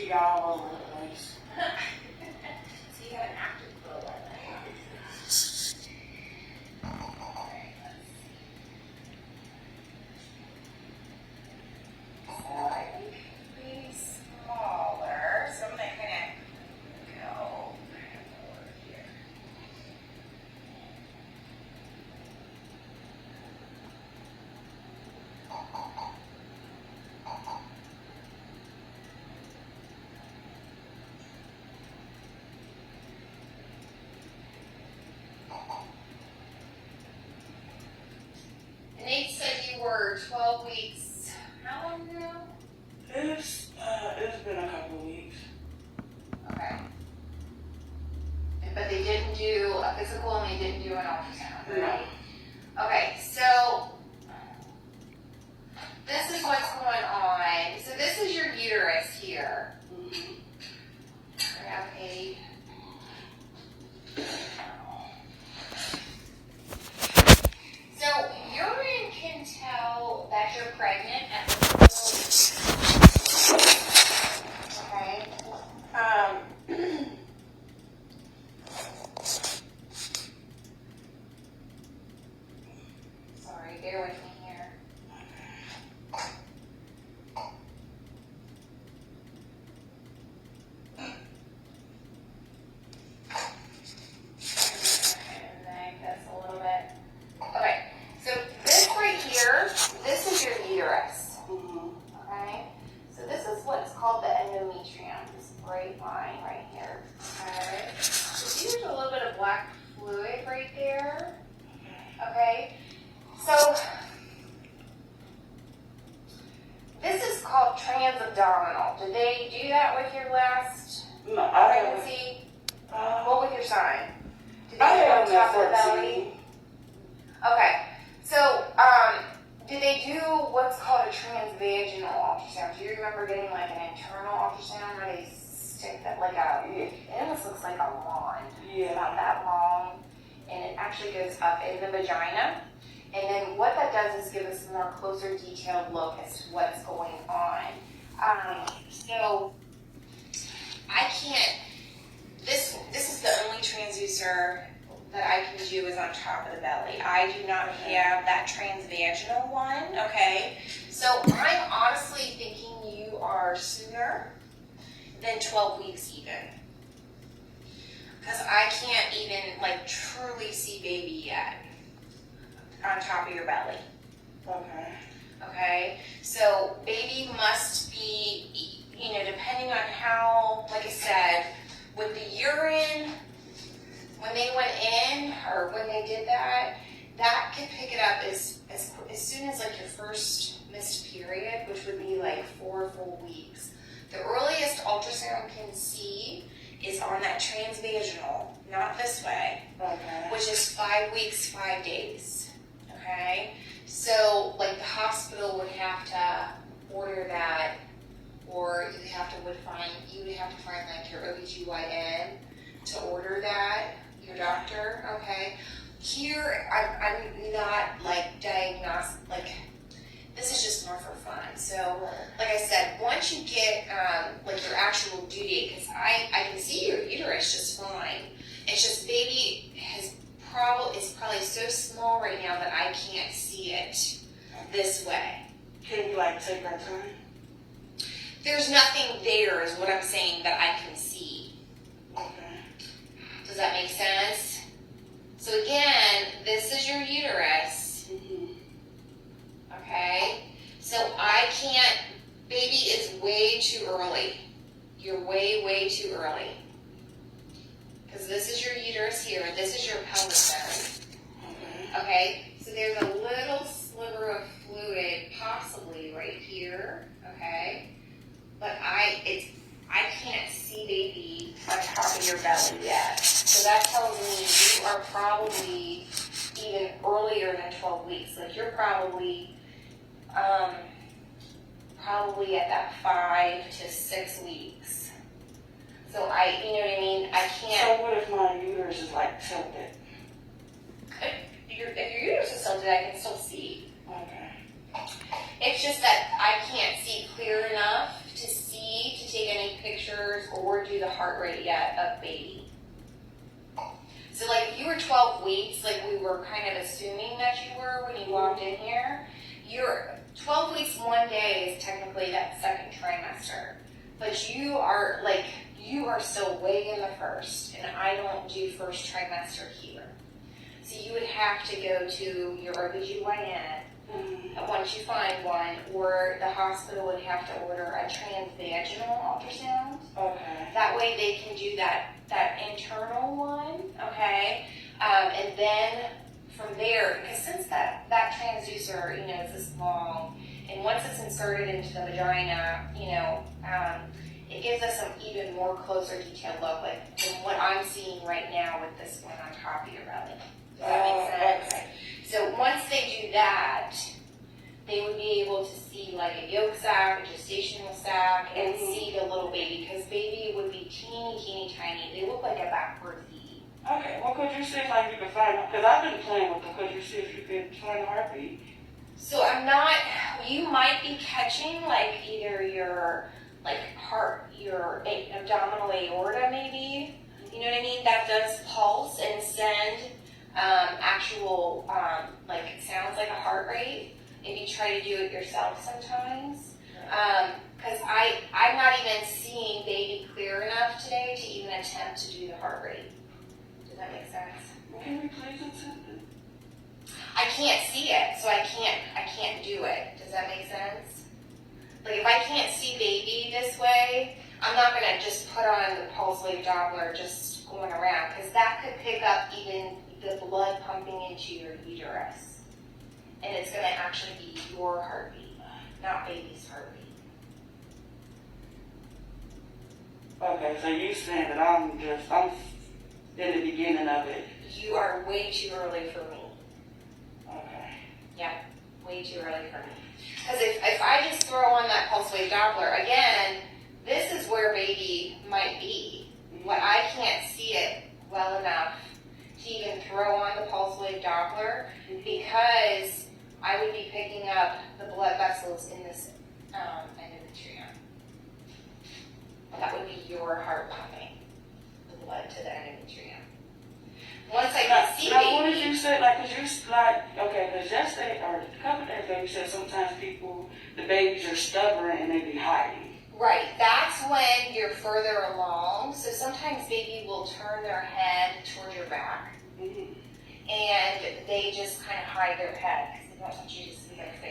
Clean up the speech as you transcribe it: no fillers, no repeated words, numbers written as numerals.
She got all over the place. So you have an active flow right now. So I think maybe smaller. So I'm gonna kind of go over here. Nate said you were 12 weeks. How long ago? It's been a couple of weeks. Okay. But they didn't do a physical and they didn't do an ultrasound, right? No. Okay, so this is what's going on. So this is your uterus here. Mm-hmm. Grab a. So urine can tell that you're pregnant at the okay. Sorry, bear with me here. And that's a little bit. Okay, so this right here, this is your uterus. Mm-hmm. Okay, so this is what's called the endometrium, this bright line right here. Okay, so there's a little bit of black fluid right there. Okay, so this is called transabdominal. Did they do that with your last No, I haven't. pregnancy? What with your sign? Did they I do it on haven't top of the had belly? Okay, so do they do what's called a transvaginal ultrasound? Do you remember getting like an internal ultrasound where they stick that like it almost looks like a wand. Yeah. It's about that long, and it actually goes up in the vagina. And then what that does is give us a more closer detailed look as to what's going on. So I can't, this is the only transducer that I can do is on top of the belly. I do not have that transvaginal one, okay? So I'm honestly thinking you are sooner than 12 weeks even. Because I can't even like truly see baby yet on top of your belly. Okay. Okay, so baby must be, you know, depending on how, like I said, with the urine, when they went in or when they did that, that could pick it up as soon as like your first missed period, which would be like 4 full weeks. The earliest ultrasound can see is on that transvaginal, not this way, Okay. which is 5 weeks, 5 days. Okay, so like the hospital would have to order that, or you would have to find like your OBGYN to order that, your doctor. Okay, here I'm not like diagnosed, like this is just more for fun. So like I said, once you get like your actual due date, because I can see your uterus just fine. It's just baby is probably so small right now that I can't see it this way. Can you like take our time? There's nothing there is what I'm saying that I can see. Okay. Does that make sense? So again, this is your uterus. Mm-hmm. Okay? So I can't, baby is way too early. You're way, way too early. Because this is your uterus here, this is your pelvis bone. Okay. Okay? So there's a little sliver of fluid possibly right here. Okay? But I can't see baby on top of your belly yet. So that tells me you are probably even earlier than 12 weeks. Like you're probably at that 5 to 6 weeks. So you know what I mean? I can't. So what if my uterus is like tilted? If your uterus is tilted, I can still see. Okay. It's just that I can't see clear enough to take any pictures pictures or do the heart rate yet of baby. So like if you were 12 weeks, like we were kind of assuming that you were when you walked in here, you're 12 weeks 1 day is technically that second trimester. But you are still way in the first, and I don't do first trimester here. So you would have to go to your OBGYN once you find one, or the hospital would have to order a transvaginal ultrasound. Okay. That way they can do that internal one, okay? And then from there, because since that transducer, is this long, and once it's inserted into the vagina, it gives us an even more closer detailed look than what I'm seeing right now with this one on top of your belly. Does that make sense? Okay. So once they do that, they would be able to see like a yolk sac, a gestational sac, and see the little baby, because baby would be teeny tiny. They look like a backwards E. Okay, well, could you see if you can find, because I've been playing with them, could you see if you can find the heartbeat? So you might be catching like either your heart, your abdominal aorta maybe, you know what I mean? That does pulse and send actual, it sounds like a heart rate if you try to do it yourself sometimes. Because I'm not even seeing baby clear enough today to even attempt to do the heart rate. Does that make sense? Well, can we please attempt it? I can't see it, so I can't do it. Does that make sense? Like if I can't see baby this way, I'm not gonna just put on the pulse wave Doppler just going around, because that could pick up even the blood pumping into your uterus. And it's gonna actually be your heartbeat, not baby's heartbeat. Okay, so you saying that I'm in the beginning of it. You are way too early for me. Okay. Yeah, way too early for me. Because if I just throw on that pulse wave Doppler, again, this is where baby might be. But I can't see it well enough to even throw on the pulse wave Doppler, because I would be picking up the blood vessels in this endometrium. That would be your heart pumping the blood to the endometrium. Once I can see now, baby. what did you say? Because yesterday, or a couple of days ago, you said sometimes the babies are stubborn and they be hiding. Right, that's when you're further along. So sometimes baby will turn their head towards your back, and they just kind of hide their head because they don't want you to see their face.